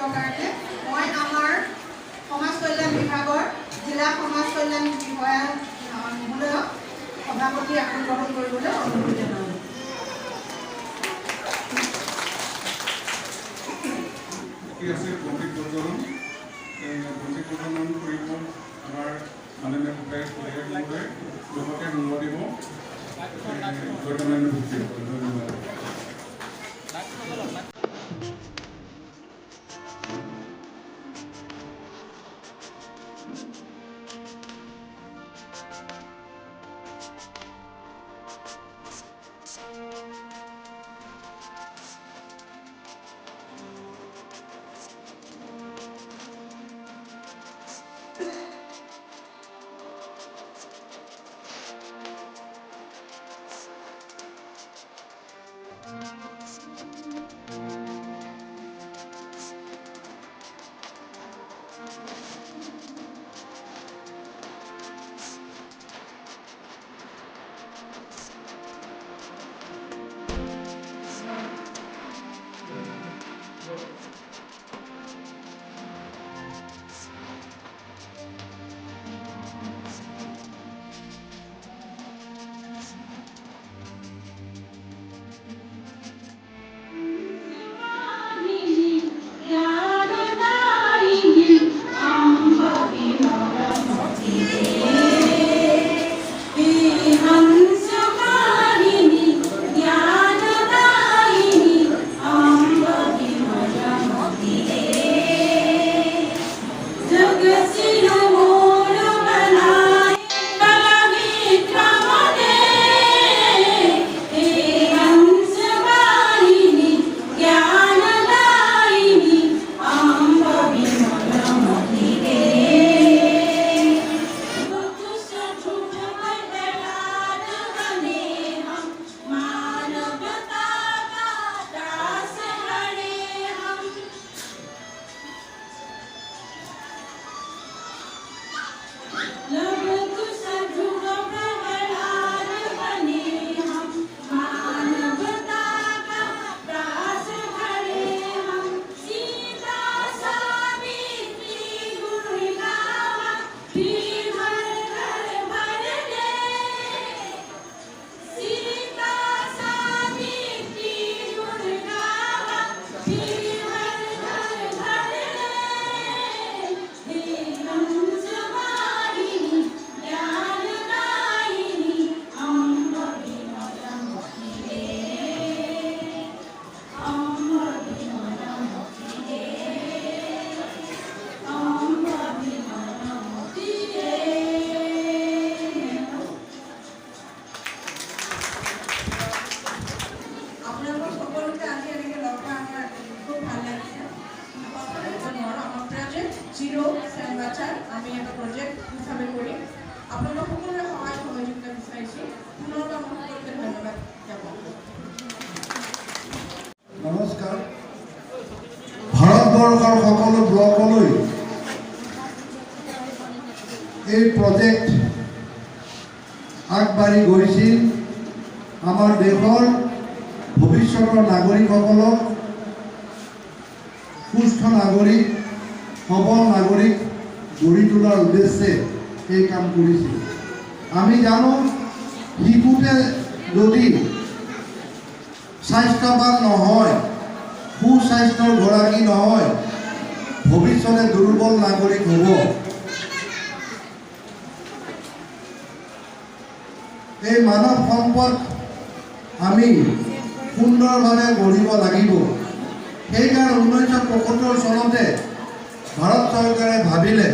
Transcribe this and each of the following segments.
কৰিবৰ কাৰণে মই আমাৰ সমাজ কল্যাণ বিভাগৰ জিলা সমাজ কল্যাণ বিষয়া মহোদয়ক সভাপতি আসন গ্ৰহণ কৰিবলৈ অনুৰোধ জনালোঁ। ঠিক আছে, ভৌতিক প্ৰজনন কৰিব আমাৰ মাননীয় লগতে মূল্য দিব বৰ্তমান ধন্যবাদ। আমি এটা প্ৰজেক্ট হিচাপে কৰিম। আপোনালোক সকলোৰে সহায় সহযোগিতা বিচাৰিছোঁ। পুনৰবাৰ সকলোকে ধন্যবাদ জ্ঞাপন কৰিছোঁ। নমস্কাৰ। ভাৰতবৰ্ষৰ সকলো ব্লকলৈ এই প্ৰজেক্ট আগবাঢ়ি গৈছিল। আমাৰ দেশৰ ভৱিষ্যতৰ নাগৰিকসকলক সুস্থ নাগৰিক, সবল নাগৰিক গঢ়ি তোলাৰ উদ্দেশ্যে এই কাম কৰিছিল। আমি জানো শিশুতে যদি স্বাস্থ্যৱান নহয়, সুস্বাস্থ্যৰ গৰাকী নহয়, ভৱিষ্যতে দুৰ্বল নাগৰিক হ'ব। এই মানৱ সম্পদ আমি সুন্দৰভাৱে গঢ়িব লাগিব। সেইকাৰণে 1975 চনতে ভাৰত চৰকাৰে ভাবিলে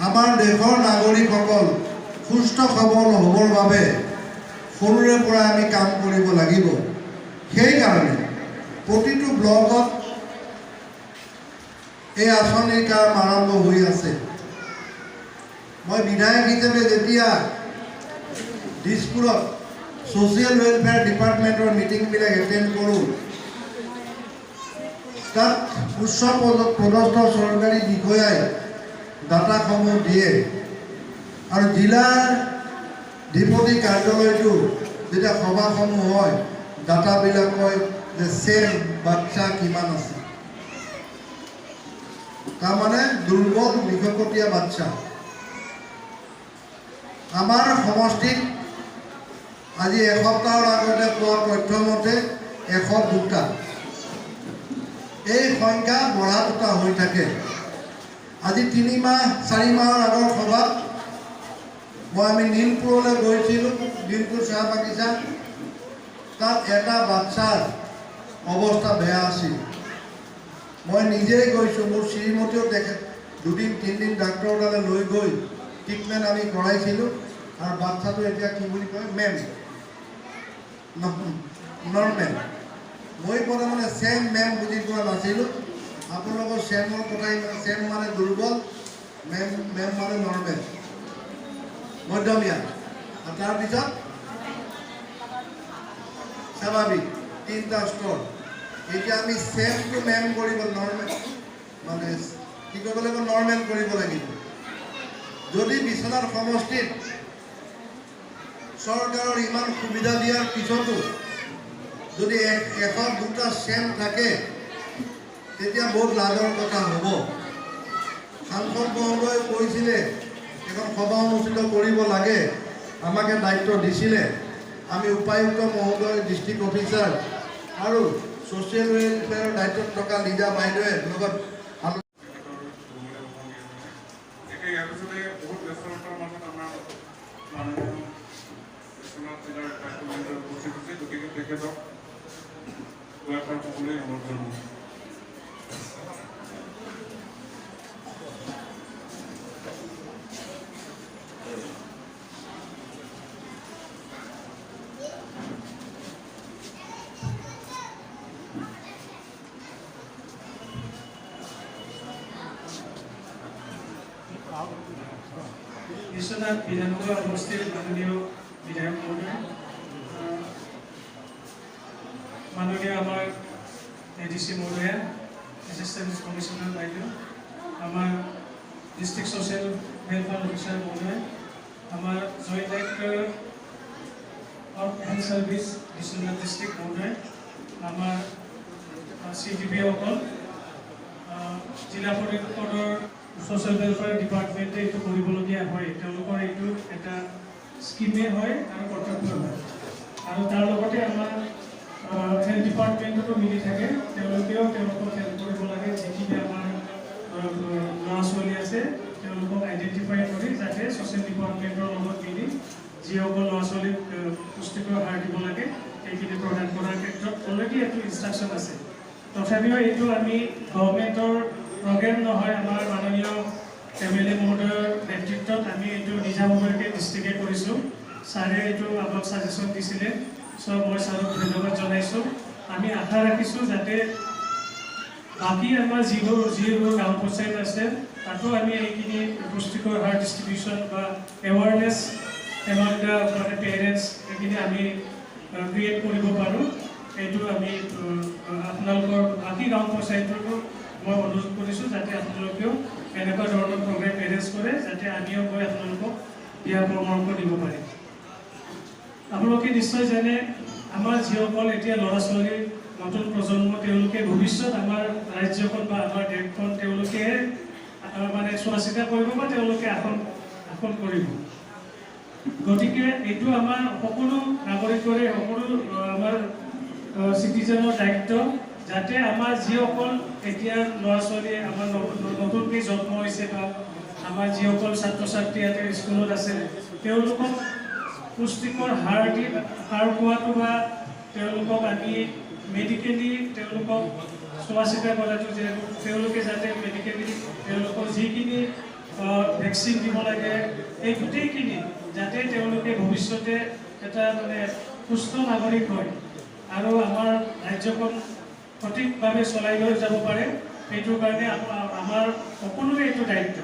আমাৰ দেশৰ নাগৰিকসকল সুস্থ সবল হ'বৰ বাবে সৰুৰে পৰা আমি কাম কৰিব লাগিব। সেইকাৰণে প্ৰতিটো ব্লকত এই আঁচনিৰ কাম আৰম্ভ হৈ আছে। মই বিধায়ক হিচাপে যেতিয়া দিছপুৰত ছ'চিয়েল ৱেলফেয়াৰ ডিপাৰ্টমেণ্টৰ মিটিংবিলাক এটেণ্ড কৰোঁ, তাত উচ্চ পদস্থ চৰকাৰী বিষয়াই ডাটাসমূহ দিয়ে আৰু জিলাৰ ডিপটি কাৰ্যালয়টো যেতিয়া সভাসমূহ হয়, ডাটাবিলাক কয় যে চেম বাচ্চা কিমান আছে। তাৰমানে দুৰ্বল নিশকতীয়া বাচ্চা। আমাৰ সমষ্টিত আজি এসপ্তাহৰ আগতে পোৱা তথ্য মতে 102টা। এই সংখ্যা বঢ়া টুটা হৈ থাকে। আজি 4 মাহৰ আগৰ সভাত আমি নীলপুৰলৈ গৈছিলোঁ, নীলপুৰ চাহ বাগিচা। তাত এটা বাচ্চাৰ অৱস্থা বেয়া আছিল। মই নিজেই গৈছোঁ, মোৰ শ্ৰীমতীও দেখে 2-3 দিন ডাক্তৰৰ তালৈ লৈ গৈ ট্ৰিটমেণ্ট আমি কৰাইছিলোঁ। আৰু বাচ্চাটো এতিয়া কি বুলি কয়, মেম নৰ্মেল। মই প্ৰথমতে চেম মেম বুজি পোৱা নাছিলোঁ। আপোনালোকৰ চেমৰ কথা ইমান, চেম মানে দুৰ্বল, মেম মানে নৰ্মেল, মধ্যমীয়া। আৰু তাৰপিছত স্বাভাৱিক, 3টা স্তৰ। এতিয়া আমি চেম টু মেম কৰিব, নৰ্মেল মানে কি কৰিব লাগিব, নৰ্মেল কৰিব লাগিব। যদি বিশ্বনাথ সমষ্টিত চৰকাৰৰ ইমান সুবিধা দিয়াৰ পিছতো যদি 102টা চেম থাকে, তেতিয়া বহুত লাজৰ কথা হ'ব। সাংসদ মহোদয়ে কৈছিলে এখন সভা অনুষ্ঠিত কৰিব লাগে, আমাকে দায়িত্ব দিছিলে। আমি উপায়ুক্ত মহোদয়, ডিষ্ট্ৰিক্ট অফিচাৰ আৰু ছ'চিয়েল ৱেলফেয়াৰৰ দায়িত্বত থকা লিজা বাইদেৱে লগত ইয়াৰ পিছতে বহুত ব্যস্ততাৰ মাজত আমাৰ মাননীয় বিশ্বনাথ জিলাৰ কাৰ্যমন্ত্ৰী উপস্থিত হৈছে। গতিকে তেখেতক দুআষাৰ ক'বলৈ অনুৰোধ জনাইছোঁ। বিশ্বনাথ বিধানসভা সমষ্টিৰ মাননীয় বিধায়ক মহোদয়, মাননীয় আমাৰ ADC মহোদয়া, এছিষ্টেণ্ট কমিশ্যনাৰ বাইদেউ, আমাৰ ডিষ্ট্ৰিক্ট ছ'চিয়েল ৱেলফেয়াৰ অফিচাৰ মহোদয়, আমাৰ joint director of health service Biswanath district মহোদয়, আমাৰ CDPসকল, জিলা পৰিষদৰ ছ'চিয়েল ৱেলফেয়াৰ ডিপাৰ্টমেণ্টে এইটো কৰিবলগীয়া হয়। তেওঁলোকৰ এইটো এটা স্কিমে হয় আৰু কৰ্তব্য হয়। আৰু তাৰ লগতে আমাৰ হেল্থ ডিপাৰ্টমেণ্টতো মিলি থাকে, তেওঁলোকেও তেওঁলোকক হেল্প কৰিব লাগে। যিখিনি আমাৰ ল'ৰা ছোৱালী আছে তেওঁলোকক আইডেণ্টিফাই কৰি যাতে ছ'চিয়েল ডিপাৰ্টমেণ্টৰ লগত মিলি যিসকল ল'ৰা ছোৱালীক পুষ্টিকৰ আহাৰ দিব লাগে সেইখিনি প্ৰদান কৰাৰ ক্ষেত্ৰত অলৰেডি এইটো ইনষ্ট্ৰাকশ্যন আছে। তথাপিও এইটো আমি গভৰ্ণমেণ্টৰ প্ৰগ্ৰেম নহয়, আমাৰ মাননীয় MLA মহোদয়ৰ নেতৃত্বত আমি এইটো নিজাববীয়াকৈ ডিষ্ট্ৰিক্টে কৰিছোঁ। ছাৰে এইটো আমাক ছাজেশ্যন দিছিলে, মই ছাৰক ধন্যবাদ জনাইছোঁ। আমি আশা ৰাখিছোঁ যাতে বাকী আমাৰ যিবোৰ গাঁও পঞ্চায়ত আছে তাতো আমি এইখিনি পুষ্টিকৰ আহাৰ ডিষ্ট্ৰিবিউশ্যন বা এৱাৰনেছ এমাং দ্য মানে পেৰেণ্টছ এইখিনি আমি ক্ৰিয়েট কৰিব পাৰোঁ। এইটো আমি আপোনালোকৰ বাকী গাঁও পঞ্চায়ততো মই অনুৰোধ কৰিছোঁ যাতে আপোনালোকেও এনেকুৱা ধৰণৰ প্ৰগ্ৰেম এৰেঞ্জ কৰে, যাতে আমিও গৈ আপোনালোকক দিহা পৰামৰ্শ দিব পাৰিম। আপোনালোকে নিশ্চয় জানে, আমাৰ যিসকল এতিয়া ল'ৰা ছোৱালীৰ নতুন প্ৰজন্ম, তেওঁলোকে ভৱিষ্যত আমাৰ ৰাজ্যখন বা আমাৰ দেশখন তেওঁলোকে মানে চোৱা চিতা কৰিব বা তেওঁলোকে আসন কৰিব। গতিকে এইটো আমাৰ সকলো নাগৰিকৰে, সকলো আমাৰ চিটিজেনৰ দায়িত্ব যাতে আমাৰ যিসকল এতিয়া ল'ৰা ছোৱালীয়ে আমাৰ নতুনকৈ জন্ম হৈছে বা আমাৰ যিসকল ছাত্ৰ ছাত্ৰী ইয়াতে স্কুলত আছে তেওঁলোকক পুষ্টিকৰ সাৰ খোৱাটো বা তেওঁলোকক আমি মেডিকেলি তেওঁলোকক চোৱা চিতা কৰাটো, যে তেওঁলোকে যাতে মেডিকেলি তেওঁলোকৰ যিখিনি ভেকচিন দিব লাগে এই গোটেইখিনি যাতে তেওঁলোকে ভৱিষ্যতে এটা মানে সুস্থ নাগৰিক হয় আৰু আমাৰ ৰাজ্যখন সঠিকভাৱে চলাই লৈ যাব পাৰে, সেইটোৰ কাৰণে আমাৰ সকলোৰে এইটো দায়িত্ব।